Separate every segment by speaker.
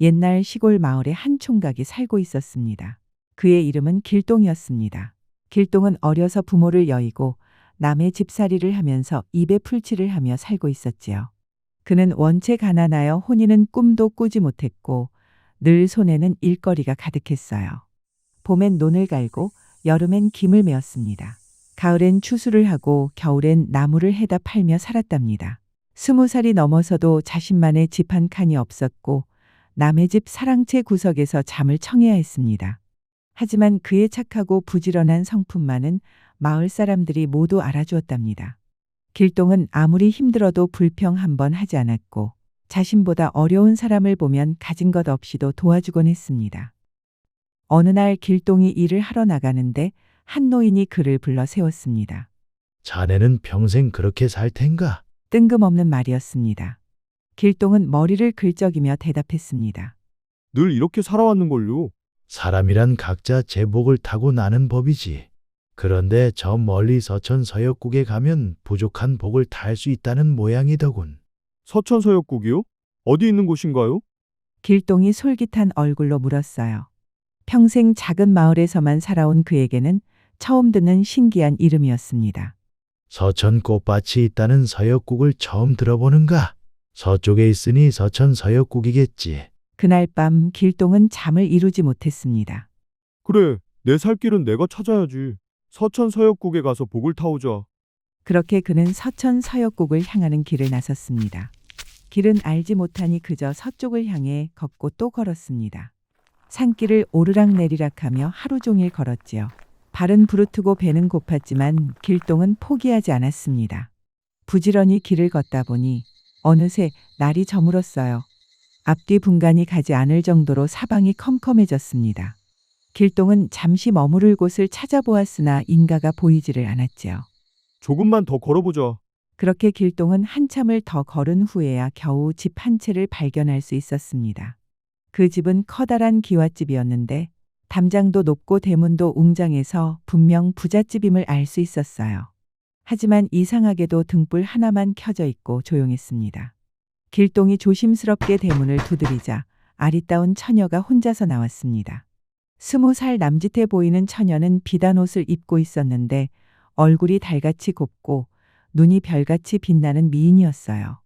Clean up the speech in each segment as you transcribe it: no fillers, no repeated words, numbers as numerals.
Speaker 1: 옛날 시골 마을에 한 총각이 살고 있었습니다. 그의 이름은 길동이었습니다. 길동은 어려서 부모를 여의고 남의 집살이를 하면서 입에 풀칠을 하며 살고 있었지요. 그는 원체 가난하여 혼인은 꿈도 꾸지 못했고 늘 손에는 일거리가 가득했어요. 봄엔 논을 갈고 여름엔 김을 메었습니다. 가을엔 추수를 하고 겨울엔 나무를 해다 팔며 살았답니다. 20살이 넘어서도 자신만의 집 한 칸이 없었고 남의 집 사랑채 구석에서 잠을 청해야 했습니다. 하지만 그의 착하고 부지런한 성품만은 마을 사람들이 모두 알아주었답니다. 길동은 아무리 힘들어도 불평 한 번 하지 않았고 자신보다 어려운 사람을 보면 가진 것 없이도 도와주곤 했습니다. 어느 날 길동이 일을 하러 나가는데 한 노인이 그를 불러 세웠습니다.
Speaker 2: 자네는 평생 그렇게 살 텐가?
Speaker 1: 뜬금없는 말이었습니다. 길동은 머리를 긁적이며 대답했습니다.
Speaker 3: 늘 이렇게 살아왔는걸요.
Speaker 2: 사람이란 각자 제복을 타고 나는 법이지. 그런데 저 멀리 서천 서역국에 가면 부족한 복을 탈 수 있다는 모양이더군.
Speaker 3: 서천서역국이요? 어디 있는 곳인가요?
Speaker 1: 길동이 솔깃한 얼굴로 물었어요. 평생 작은 마을에서만 살아온 그에게는 처음 듣는 신기한 이름이었습니다.
Speaker 2: 서천 꽃밭이 있다는 서역국을 처음 들어보는가? 서쪽에 있으니 서천 서역국이겠지.
Speaker 1: 그날 밤 길동은 잠을 이루지 못했습니다.
Speaker 3: 그래, 내 살 길은 내가 찾아야지. 서천서역국에 가서 복을 타오자.
Speaker 1: 그렇게 그는 서천 서역국을 향하는 길을 나섰습니다. 길은 알지 못하니 그저 서쪽을 향해 걷고 또 걸었습니다. 산길을 오르락내리락하며 하루 종일 걸었지요. 발은 부르트고 배는 고팠지만 길동은 포기하지 않았습니다. 부지런히 길을 걷다 보니 어느새 날이 저물었어요. 앞뒤 분간이 가지 않을 정도로 사방이 컴컴해졌습니다. 길동은 잠시 머무를 곳을 찾아보았으나 인가가 보이지를 않았지요.
Speaker 3: 조금만 더 걸어보자.
Speaker 1: 그렇게 길동은 한참을 더 걸은 후에야 겨우 집 한 채를 발견할 수 있었습니다. 그 집은 커다란 기와집이었는데 담장도 높고 대문도 웅장해서 분명 부잣집임을 알 수 있었어요. 하지만 이상하게도 등불 하나만 켜져 있고 조용했습니다. 길동이 조심스럽게 대문을 두드리자 아리따운 처녀가 혼자서 나왔습니다. 20살 남짓해 보이는 처녀는 비단 옷을 입고 있었는데 얼굴이 달같이 곱고 눈이 별같이 빛나는 미인이었어요.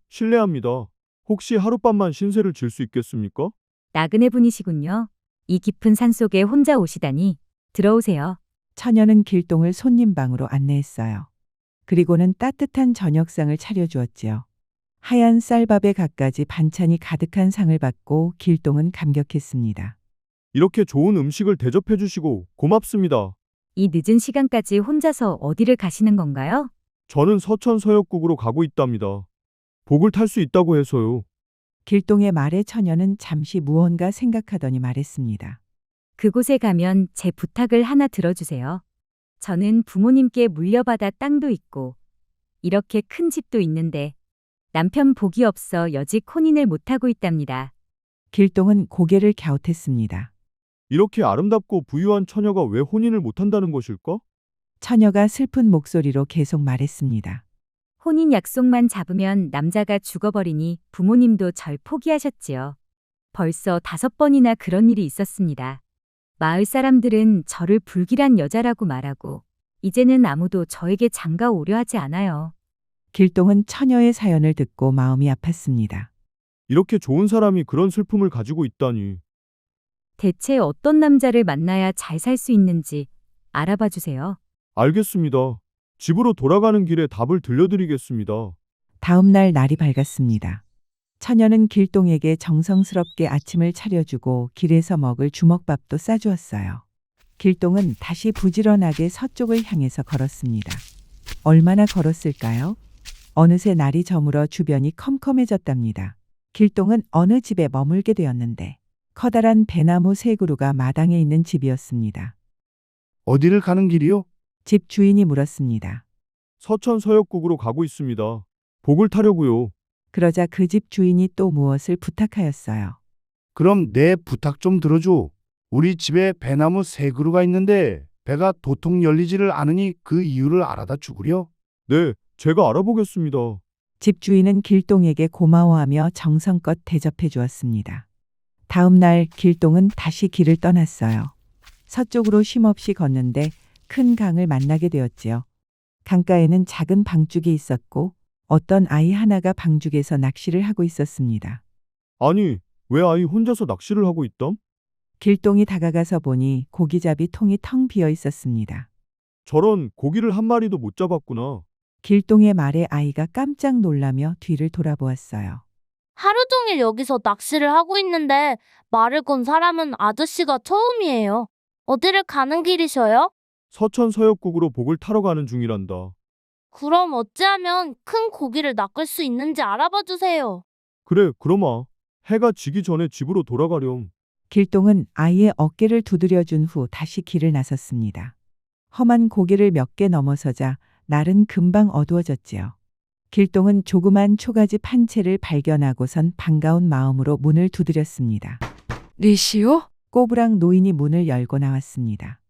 Speaker 3: 실례합니다. 혹시 하룻밤만 신세를 질 수 있겠습니까?
Speaker 4: 나그네 분이시군요. 이 깊은 산속에 혼자 오시다니. 들어오세요.
Speaker 1: 처녀는 길동을 손님 방으로 안내했어요. 그리고는 따뜻한 저녁상을 차려주었지요. 하얀 쌀밥에 갖가지 반찬이 가득한 상을 받고 길동은 감격했습니다.
Speaker 3: 이렇게 좋은 음식을 대접해 주시고 고맙습니다.
Speaker 4: 이 늦은 시간까지 혼자서 어디를 가시는 건가요?
Speaker 3: 저는 서천서역국으로 가고 있답니다. 복을 탈 수 있다고 해서요.
Speaker 1: 길동의 말에 처녀는 잠시 무언가 생각하더니 말했습니다.
Speaker 4: 그곳에 가면 제 부탁을 하나 들어주세요. 저는 부모님께 물려받아 땅도 있고 이렇게 큰 집도 있는데 남편 복이 없어 여직 혼인을 못하고 있답니다.
Speaker 1: 길동은 고개를 갸웃했습니다.
Speaker 3: 이렇게 아름답고 부유한 처녀가 왜 혼인을 못한다는 것일까?
Speaker 1: 처녀가 슬픈 목소리로 계속 말했습니다.
Speaker 4: 혼인 약속만 잡으면 남자가 죽어버리니 부모님도 절 포기하셨지요. 벌써 5번이나 그런 일이 있었습니다. 마을 사람들은 저를 불길한 여자라고 말하고 이제는 아무도 저에게 장가 오려 하지 않아요.
Speaker 1: 길동은 처녀의 사연을 듣고 마음이 아팠습니다.
Speaker 3: 이렇게 좋은 사람이 그런 슬픔을 가지고 있다니.
Speaker 4: 대체 어떤 남자를 만나야 잘 살 수 있는지 알아봐 주세요.
Speaker 3: 알겠습니다. 집으로 돌아가는 길에 답을 들려드리겠습니다.
Speaker 1: 다음 날 날이 밝았습니다. 처녀는 길동에게 정성스럽게 아침을 차려주고 길에서 먹을 주먹밥도 싸주었어요. 길동은 다시 부지런하게 서쪽을 향해서 걸었습니다. 얼마나 걸었을까요? 어느새 날이 저물어 주변이 컴컴해졌답니다. 길동은 어느 집에 머물게 되었는데 커다란 배나무 세 그루가 마당에 있는 집이었습니다.
Speaker 5: 어디를 가는 길이요?
Speaker 1: 집 주인이 물었습니다.
Speaker 3: 서천서역국으로 가고 있습니다. 복을 타려고요.
Speaker 1: 그러자 그 집 주인이 또 무엇을 부탁하였어요.
Speaker 5: 그럼 내 부탁 좀 들어줘. 우리 집에 배나무 세 그루가 있는데 배가 도통 열리지를 않으니 그 이유를 알아다 주구려.
Speaker 3: 네, 제가 알아보겠습니다.
Speaker 1: 집 주인은 길동에게 고마워하며 정성껏 대접해 주었습니다. 다음 날 길동은 다시 길을 떠났어요. 서쪽으로 쉼없이 걷는데 큰 강을 만나게 되었지요. 강가에는 작은 방죽이 있었고 어떤 아이 하나가 방죽에서 낚시를 하고 있었습니다.
Speaker 3: 아니, 왜 아이 혼자서 낚시를 하고 있담?
Speaker 1: 길동이 다가가서 보니 고기잡이 통이 텅 비어 있었습니다.
Speaker 3: 저런, 고기를 한 마리도 못 잡았구나.
Speaker 1: 길동의 말에 아이가 깜짝 놀라며 뒤를 돌아보았어요.
Speaker 6: 하루 종일 여기서 낚시를 하고 있는데 말을 건 사람은 아저씨가 처음이에요. 어디를 가는 길이셔요?
Speaker 3: 서천 서역국으로 복을 타러 가는 중이란다.
Speaker 6: 그럼 어찌하면 큰 고기를 낚을 수 있는지 알아봐 주세요.
Speaker 3: 그래, 그러마. 해가 지기 전에 집으로 돌아가렴.
Speaker 1: 길동은 아이의 어깨를 두드려 준 후 다시 길을 나섰습니다. 험한 고개를 몇 개 넘어서자 날은 금방 어두워졌지요. 길동은 조그만 초가집 한 채를 발견하고선 반가운 마음으로 문을 두드렸습니다.
Speaker 7: 리시오?
Speaker 1: 꼬부랑 노인이 문을 열고 나왔습니다.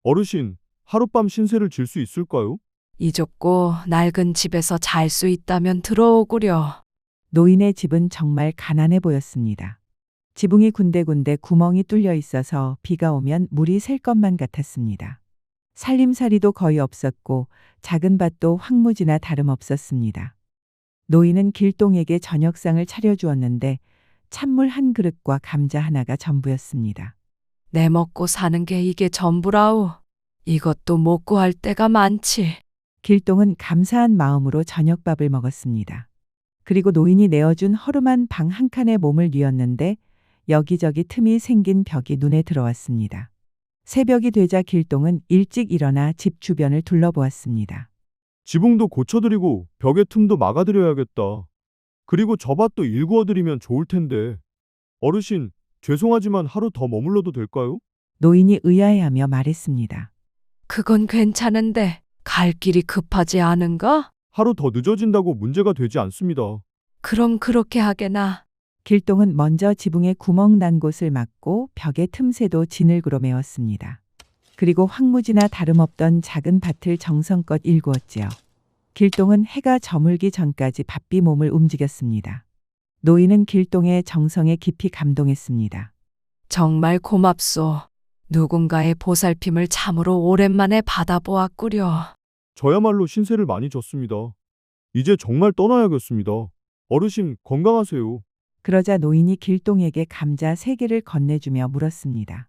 Speaker 3: 어르신, 하룻밤 신세를 질 수 있을까요?
Speaker 7: 이 좁고 낡은 집에서 잘 수 있다면 들어오구려.
Speaker 1: 노인의 집은 정말 가난해 보였습니다. 지붕이 군데군데 구멍이 뚫려 있어서 비가 오면 물이 셀 것만 같았습니다. 살림살이도 거의 없었고 작은 밭도 황무지나 다름없었습니다. 노인은 길동에게 저녁상을 차려주었는데 찬물 한 그릇과 감자 하나가 전부였습니다.
Speaker 7: 내 먹고 사는 게 이게 전부라우. 이것도 못 구할 때가 많지.
Speaker 1: 길동은 감사한 마음으로 저녁밥을 먹었습니다. 그리고 노인이 내어준 허름한 방 한 칸에 몸을 뉘었는데 여기저기 틈이 생긴 벽이 눈에 들어왔습니다. 새벽이 되자 길동은 일찍 일어나 집 주변을 둘러보았습니다.
Speaker 3: 지붕도 고쳐드리고 벽의 틈도 막아드려야겠다. 그리고 저 밭도 일구어드리면 좋을 텐데. 어르신, 죄송하지만 하루 더 머물러도 될까요?
Speaker 1: 노인이 의아해하며 말했습니다.
Speaker 7: 그건 괜찮은데 갈 길이 급하지 않은가?
Speaker 3: 하루 더 늦어진다고 문제가 되지 않습니다.
Speaker 7: 그럼 그렇게 하게나.
Speaker 1: 길동은 먼저 지붕에 구멍 난 곳을 막고 벽의 틈새도 지늘그로 메웠습니다. 그리고 황무지나 다름없던 작은 밭을 정성껏 일구었지요. 길동은 해가 저물기 전까지 바삐 몸을 움직였습니다. 노인은 길동의 정성에 깊이 감동했습니다.
Speaker 7: 정말 고맙소. 누군가의 보살핌을 참으로 오랜만에 받아보았구려.
Speaker 3: 저야말로 신세를 많이 졌습니다. 이제 정말 떠나야겠습니다. 어르신, 건강하세요.
Speaker 1: 그러자 노인이 길동에게 감자 3개를 건네주며 물었습니다.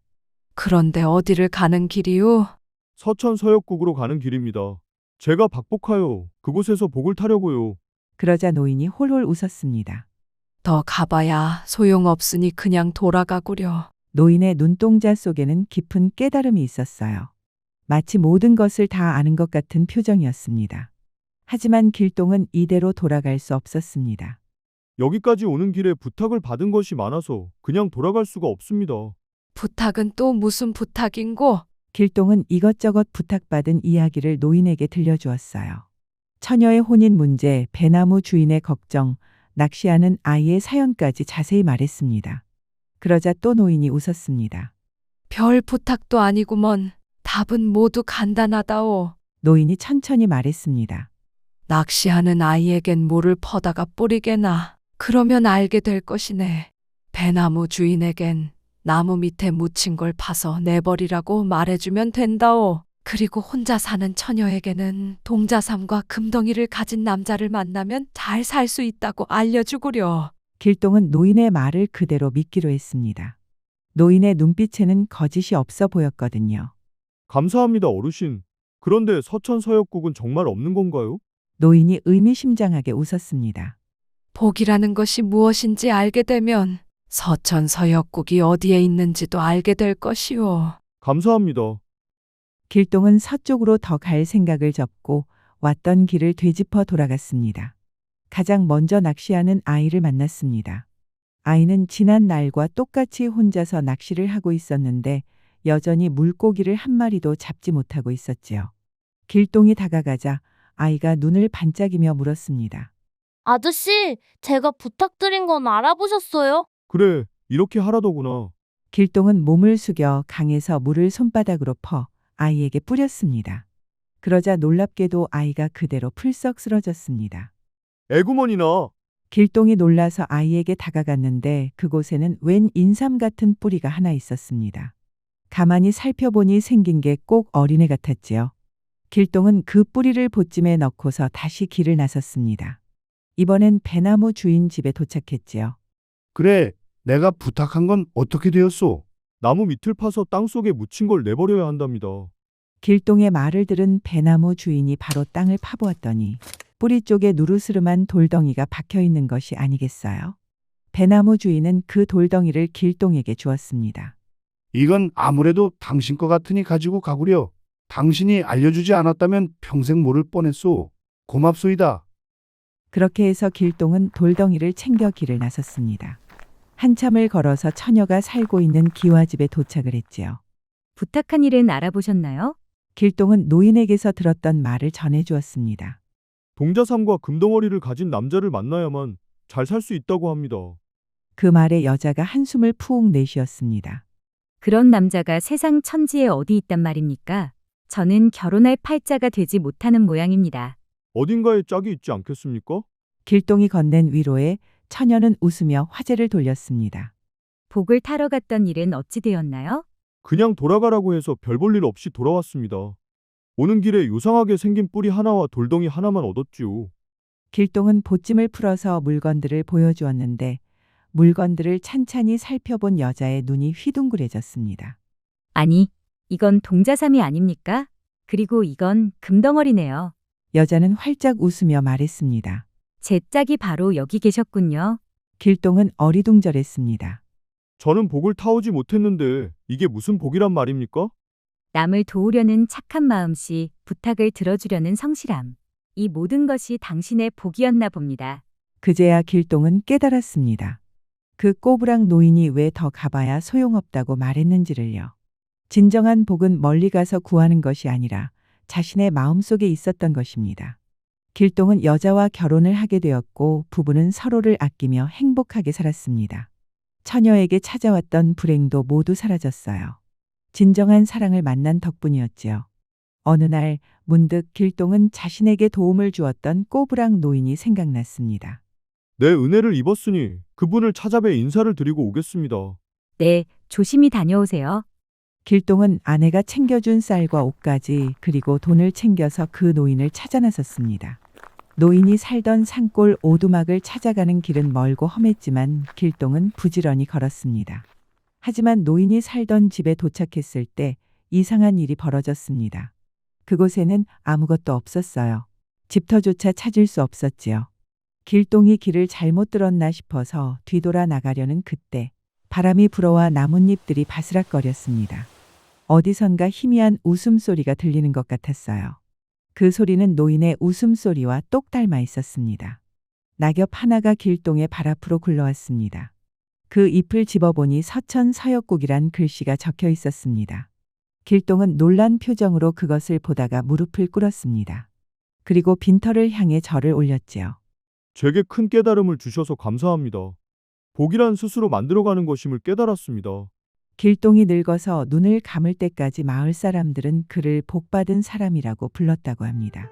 Speaker 7: 그런데 어디를 가는 길이오?
Speaker 3: 서천 서역국으로 가는 길입니다. 제가 박복하여 그곳에서 복을 타려고요.
Speaker 1: 그러자 노인이 홀홀 웃었습니다.
Speaker 7: 더 가봐야 소용없으니 그냥 돌아가구려.
Speaker 1: 노인의 눈동자 속에는 깊은 깨달음이 있었어요. 마치 모든 것을 다 아는 것 같은 표정이었습니다. 하지만 길동은 이대로 돌아갈 수 없었습니다.
Speaker 3: 여기까지 오는 길에 부탁을 받은 것이 많아서 그냥 돌아갈 수가 없습니다.
Speaker 7: 부탁은 또 무슨 부탁인고?
Speaker 1: 길동은 이것저것 부탁받은 이야기를 노인에게 들려주었어요. 처녀의 혼인 문제, 배나무 주인의 걱정, 낚시하는 아이의 사연까지 자세히 말했습니다. 그러자 또 노인이 웃었습니다.
Speaker 7: 별 부탁도 아니구먼. 답은 모두 간단하다오.
Speaker 1: 노인이 천천히 말했습니다.
Speaker 7: 낚시하는 아이에겐 물을 퍼다가 뿌리게나. 그러면 알게 될 것이네. 배나무 주인에겐 나무 밑에 묻힌 걸 파서 내버리라고 말해주면 된다오. 그리고 혼자 사는 처녀에게는 동자삼과 금덩이를 가진 남자를 만나면 잘 살 수 있다고 알려주구려.
Speaker 1: 길동은 노인의 말을 그대로 믿기로 했습니다. 노인의 눈빛에는 거짓이 없어 보였거든요.
Speaker 3: 감사합니다, 어르신. 그런데 서천 서역국은 정말 없는 건가요?
Speaker 1: 노인이 의미심장하게 웃었습니다.
Speaker 7: 복이라는 것이 무엇인지 알게 되면 서천 서역국이 어디에 있는지도 알게 될 것이오.
Speaker 3: 감사합니다.
Speaker 1: 길동은 서쪽으로 더 갈 생각을 접고 왔던 길을 되짚어 돌아갔습니다. 가장 먼저 낚시하는 아이를 만났습니다. 아이는 지난 날과 똑같이 혼자서 낚시를 하고 있었는데 여전히 물고기를 한 마리도 잡지 못하고 있었지요. 길동이 다가가자 아이가 눈을 반짝이며 물었습니다.
Speaker 6: 아저씨, 제가 부탁드린 건 알아보셨어요?
Speaker 3: 그래, 이렇게 하라더구나.
Speaker 1: 길동은 몸을 숙여 강에서 물을 손바닥으로 퍼 아이에게 뿌렸습니다. 그러자 놀랍게도 아이가 그대로 풀썩 쓰러졌습니다.
Speaker 3: 애구머니나,
Speaker 1: 길동이 놀라서 아이에게 다가갔는데 그곳에는 웬 인삼 같은 뿌리가 하나 있었습니다. 가만히 살펴보니 생긴 게 꼭 어린애 같았지요. 길동은 그 뿌리를 보찜에 넣고서 다시 길을 나섰습니다. 이번엔 배나무 주인 집에 도착했지요.
Speaker 5: 그래, 내가 부탁한 건 어떻게 되었소?
Speaker 3: 나무 밑을 파서 땅속에 묻힌 걸 내버려야 한답니다.
Speaker 1: 길동의 말을 들은 배나무 주인이 바로 땅을 파보았더니 뿌리 쪽에 누르스름한 돌덩이가 박혀 있는 것이 아니겠어요? 배나무 주인은 그 돌덩이를 길동에게 주었습니다.
Speaker 5: 이건 아무래도 당신 것 같으니 가지고 가구려. 당신이 알려주지 않았다면 평생 모를 뻔했소. 고맙소이다.
Speaker 1: 그렇게 해서 길동은 돌덩이를 챙겨 길을 나섰습니다. 한참을 걸어서 처녀가 살고 있는 기와집에 도착을 했지요.
Speaker 4: 부탁한 일은 알아보셨나요?
Speaker 1: 길동은 노인에게서 들었던 말을 전해주었습니다.
Speaker 3: 동자삼과 금덩어리를 가진 남자를 만나야만 잘 살 수 있다고 합니다.
Speaker 1: 그 말에 여자가 한숨을 푹 내쉬었습니다.
Speaker 4: 그런 남자가 세상 천지에 어디 있단 말입니까? 저는 결혼할 팔자가 되지 못하는 모양입니다.
Speaker 3: 어딘가에 짝이 있지 않겠습니까?
Speaker 1: 길동이 건넨 위로에 처녀는 웃으며 화제를 돌렸습니다.
Speaker 4: 복을 타러 갔던 일은 어찌 되었나요?
Speaker 3: 그냥 돌아가라고 해서 별 볼 일 없이 돌아왔습니다. 오는 길에 요상하게 생긴 뿌리 하나와 돌덩이 하나만 얻었지요.
Speaker 1: 길동은 보찜을 풀어서 물건들을 보여주었는데 물건들을 찬찬히 살펴본 여자의 눈이 휘둥그레졌습니다.
Speaker 4: 아니, 이건 동자삼이 아닙니까? 그리고 이건 금덩어리네요.
Speaker 1: 여자는 활짝 웃으며 말했습니다.
Speaker 4: 제 짝이 바로 여기 계셨군요.
Speaker 1: 길동은 어리둥절했습니다.
Speaker 3: 저는 복을 타오지 못했는데 이게 무슨 복이란 말입니까?
Speaker 4: 남을 도우려는 착한 마음씨, 부탁을 들어주려는 성실함. 이 모든 것이 당신의 복이었나 봅니다.
Speaker 1: 그제야 길동은 깨달았습니다. 그 꼬부랑 노인이 왜 더 가봐야 소용없다고 말했는지를요. 진정한 복은 멀리 가서 구하는 것이 아니라 자신의 마음속에 있었던 것입니다. 길동은 여자와 결혼을 하게 되었고 부부는 서로를 아끼며 행복하게 살았습니다. 처녀에게 찾아왔던 불행도 모두 사라졌어요. 진정한 사랑을 만난 덕분이었지요. 어느 날 문득 길동은 자신에게 도움을 주었던 꼬부랑 노인이 생각났습니다.
Speaker 3: 내 은혜를 입었으니 그분을 찾아뵈 인사를 드리고 오겠습니다.
Speaker 4: 네, 조심히 다녀오세요.
Speaker 1: 길동은 아내가 챙겨준 쌀과 옷까지 그리고 돈을 챙겨서 그 노인을 찾아 나섰습니다. 노인이 살던 산골 오두막을 찾아가는 길은 멀고 험했지만 길동은 부지런히 걸었습니다. 하지만 노인이 살던 집에 도착했을 때 이상한 일이 벌어졌습니다. 그곳에는 아무것도 없었어요. 집터조차 찾을 수 없었지요. 길동이 길을 잘못 들었나 싶어서 뒤돌아 나가려는 그때 바람이 불어와 나뭇잎들이 바스락거렸습니다. 어디선가 희미한 웃음소리가 들리는 것 같았어요. 그 소리는 노인의 웃음소리와 똑 닮아 있었습니다. 낙엽 하나가 길동의 발 앞으로 굴러왔습니다. 그 잎을 집어보니 서천서역국이란 글씨가 적혀 있었습니다. 길동은 놀란 표정으로 그것을 보다가 무릎을 꿇었습니다. 그리고 빈터를 향해 절을 올렸지요.
Speaker 3: 제게 큰 깨달음을 주셔서 감사합니다. 복이란 스스로 만들어가는 것임을 깨달았습니다.
Speaker 1: 길동이 늙어서 눈을 감을 때까지 마을 사람들은 그를 복받은 사람이라고 불렀다고 합니다.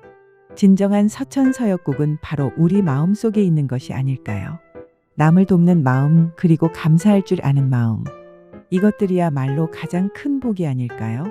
Speaker 1: 진정한 서천서역국은 바로 우리 마음속에 있는 것이 아닐까요? 남을 돕는 마음 그리고 감사할 줄 아는 마음. 이것들이야말로 가장 큰 복이 아닐까요?